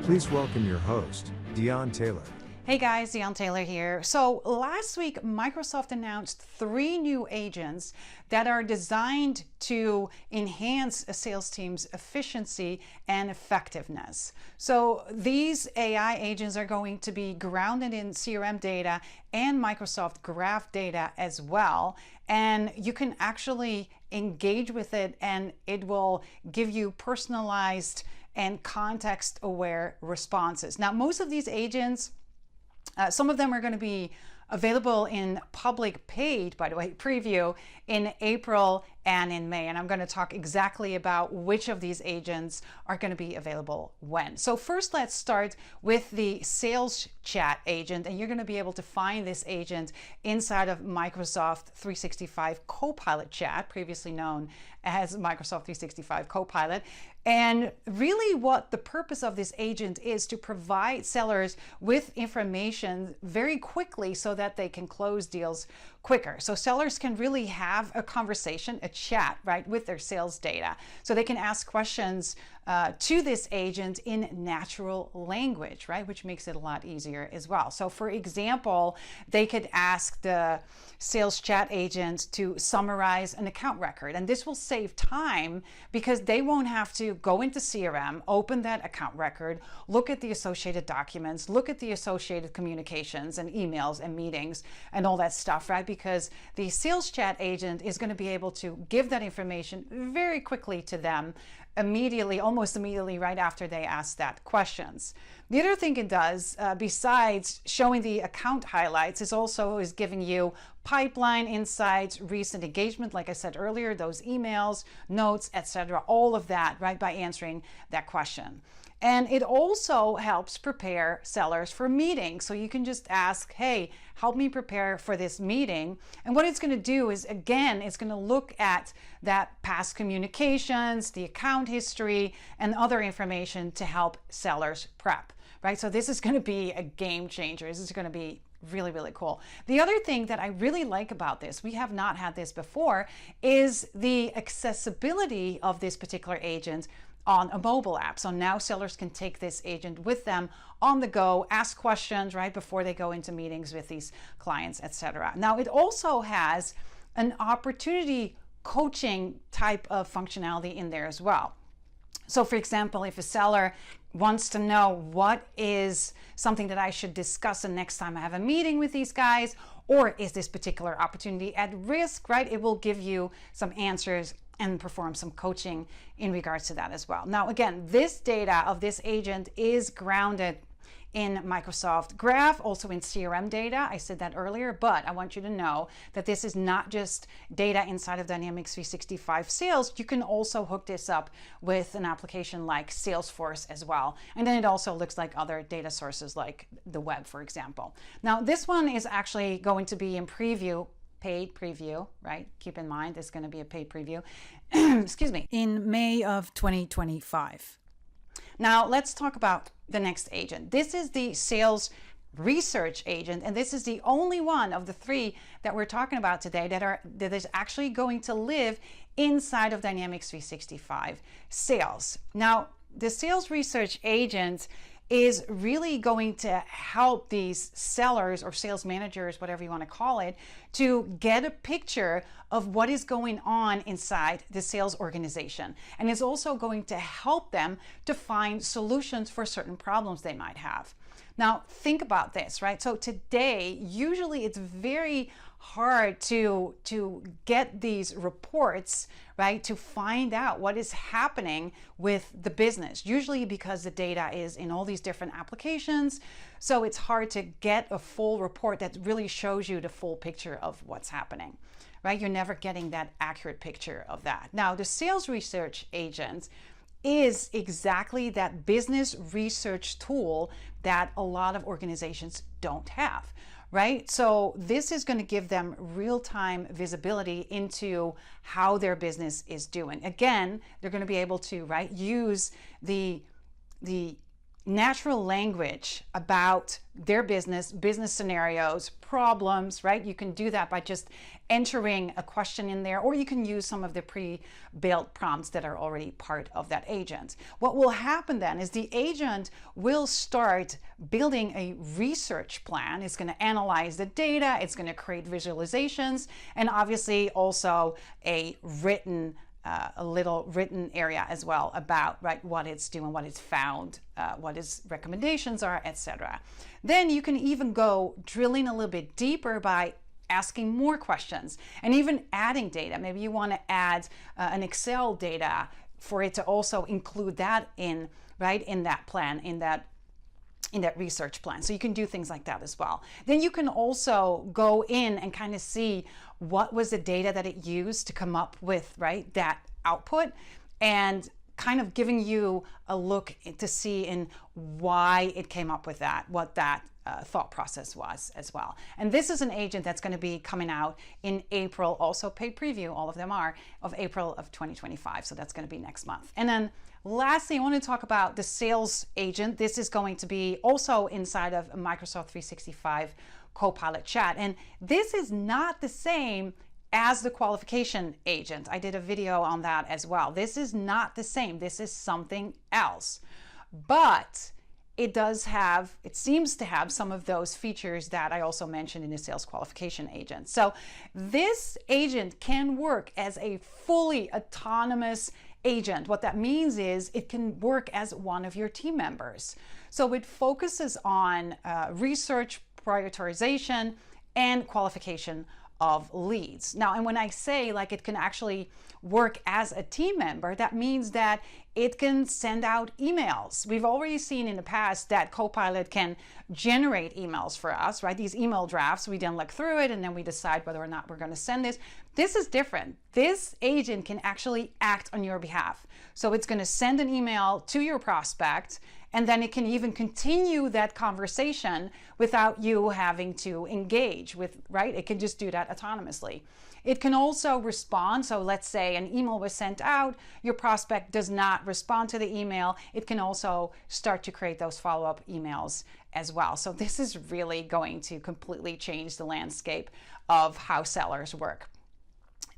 Please welcome your host, Dion Taylor. Hey guys, Dion Taylor here. So last week, Microsoft announced 3 new agents that are designed to enhance a sales team's efficiency and effectiveness. So these AI agents are going to be grounded in CRM data and Microsoft Graph data as well. And you can actually engage with it and it will give you personalized and context-aware responses. Now, most of these agents, some of them are going to be available in public paid, by the way, preview in April and in May. And I'm going to talk exactly about which of these agents are going to be available when. So first, let's start with the sales chat agent. And you're going to be able to find this agent inside of Microsoft 365 Copilot chat, previously known as Microsoft 365 Copilot. And really what the purpose of this agent is to provide sellers with information very quickly so that they can close deals quicker. So sellers can really have a conversation, a chat, right, with their sales data. So they can ask questions to this agent in natural language, right, which makes it a lot easier as well. So for example, they could ask the sales chat agent to summarize an account record. And this will save time because they won't have to go into CRM, open that account record, look at the associated documents, look at the associated communications and emails and meetings and all that stuff, right? Because the sales chat agent is going to be able to give that information very quickly to them immediately, almost immediately right after they ask that questions. The other thing it does, besides showing the account highlights, is giving you pipeline insights, recent engagement, like I said earlier, those emails, notes, etc., all of that, right, by answering that question. And it also helps prepare sellers for meetings. So you can just ask, hey, help me prepare for this meeting. And what it's going to do is, again, it's going to look at that past communications, the account history, and other information to help sellers prep, right? So this is going to be a game changer. This is going to be really, really cool. The other thing that I really like about this, we have not had this before, is the accessibility of this particular agent on a mobile app. So now sellers can take this agent with them on the go, ask questions right before they go into meetings with these clients, etc. Now it also has an opportunity coaching type of functionality in there as well. So for example, if a seller wants to know what is something that I should discuss the next time I have a meeting with these guys, or is this particular opportunity at risk, right? It will give you some answers and perform some coaching in regards to that as well. Now, again, this data of this agent is grounded in Microsoft Graph, also in CRM data. I said that earlier, but I want you to know that this is not just data inside of Dynamics 365 Sales. You can also hook this up with an application like Salesforce as well. And then it also looks like other data sources like the web, for example. Now, this one is actually going to be in preview, paid preview, right? Keep in mind, it's going to be a paid preview, excuse me, in May of 2025. Now, let's talk about the next agent. This is the sales research agent, and this is the only one of the 3 that we're talking about today that is actually going to live inside of Dynamics 365 Sales. Now, the sales research agent is really going to help these sellers or sales managers, whatever you want to call it, to get a picture of what is going on inside the sales organization. And it's also going to help them to find solutions for certain problems they might have. Now, think about this, right? So today, usually it's very hard to get these reports, right, to find out what is happening with the business, usually because the data is in all these different applications. So it's hard to get a full report that really shows you the full picture of what's happening, right? You're never getting that accurate picture of that. Now, the sales research agent is exactly that business research tool that a lot of organizations don't have, right? So this is going to give them real-time visibility into how their business is doing. Again, they're going to be able to, right, use the natural language about their business scenarios, problems, right? You can do that by just entering a question in there, or you can use some of the pre-built prompts that are already part of that agent. What will happen then is the agent will start building a research plan. It's going to analyze the data, it's going to create visualizations, and obviously also a little written area as well about, right, what it's doing, what it's found, what its recommendations are, etc. Then you can even go drilling a little bit deeper by asking more questions and even adding data. Maybe you want to add an Excel data for it to also include that in, right, in that plan, in that research plan. So you can do things like that as well. Then you can also go in and kind of see what was the data that it used to come up with, right, that output, and kind of giving you a look to see in why it came up with that, what that thought process was as well. And this is an agent that's going to be coming out in April, also paid preview, all of them are, of April of 2025. So that's going to be next month. And then lastly, I want to talk about the sales agent. This is going to be also inside of Microsoft 365 Copilot chat. And this is not the same as the qualification agent. I did a video on that as well. This is not the same. This is something else. But it seems to have some of those features that I also mentioned in the sales qualification agent. So this agent can work as a fully autonomous agent. What that means is it can work as one of your team members. So it focuses on research, prioritization, and qualification of leads. Now, and when I say like it can actually work as a team member, that means that it can send out emails. We've already seen in the past that Copilot can generate emails for us, right? These email drafts, we then look through it and then we decide whether or not we're going to send this. This is different. This agent can actually act on your behalf. So it's going to send an email to your prospect, and then it can even continue that conversation without you having to engage with, right? It can just do that autonomously. It can also respond. So let's say an email was sent out, your prospect does not respond to the email. It can also start to create those follow-up emails as well. So this is really going to completely change the landscape of how sellers work.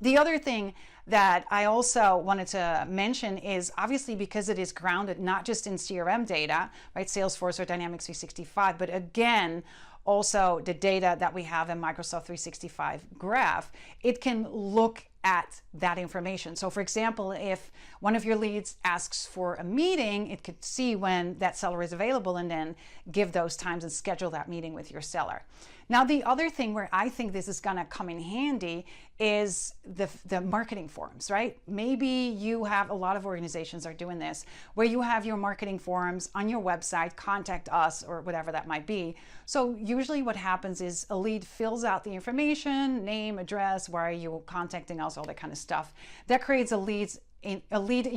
The other thing that I also wanted to mention is obviously because it is grounded not just in CRM data, right, Salesforce or Dynamics 365, but again, also the data that we have in Microsoft 365 Graph, it can look at that information. So for example, if one of your leads asks for a meeting, it could see when that seller is available and then give those times and schedule that meeting with your seller. Now, the other thing where I think this is going to come in handy is the marketing forums, right? Maybe you have, a lot of organizations are doing this, where you have your marketing forums on your website, contact us or whatever that might be. So usually what happens is a lead fills out the information, name, address, why are you contacting us, all that kind of stuff. That creates a lead in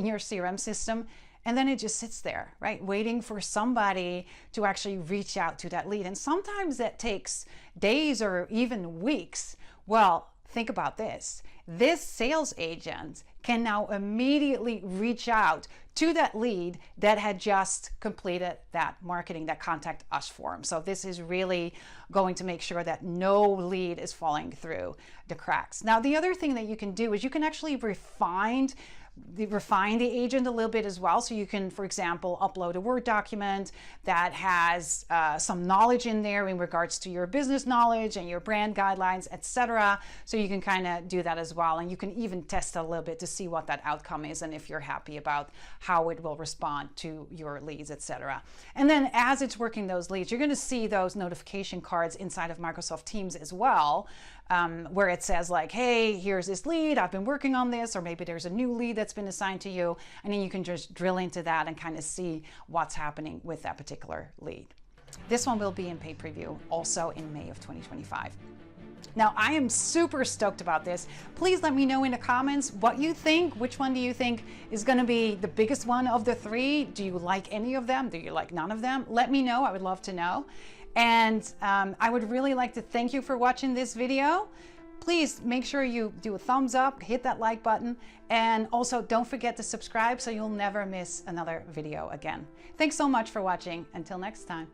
your CRM system. And then it just sits there, right? Waiting for somebody to actually reach out to that lead. And sometimes that takes days or even weeks. Well, think about this. This sales agent can now immediately reach out to that lead that had just completed that marketing, that contact us form. So this is really going to make sure that no lead is falling through the cracks. Now, the other thing that you can do is you can actually refine the agent a little bit as well. So you can, for example, upload a Word document that has some knowledge in there in regards to your business knowledge and your brand guidelines, etc. So you can kind of do that as well. And you can even test it a little bit to see what that outcome is and if you're happy about how it will respond to your leads, etc. And then as it's working those leads, you're going to see those notification cards inside of Microsoft Teams as well, where it says like, hey, here's this lead, I've been working on this, or maybe there's a new lead that's been assigned to you, and then you can just drill into that and kind of see what's happening with that particular lead. This one will be in paid preview also in May of 2025. Now, I am super stoked about this. Please let me know in the comments what you think. Which one do you think is going to be the biggest one of the three? Do you like any of them? Do you like none of them? Let me know. I would love to know. And I would really like to thank you for watching this video. please make sure you do a thumbs up, hit that like button, and also don't forget to subscribe so you'll never miss another video again. Thanks so much for watching. Until next time.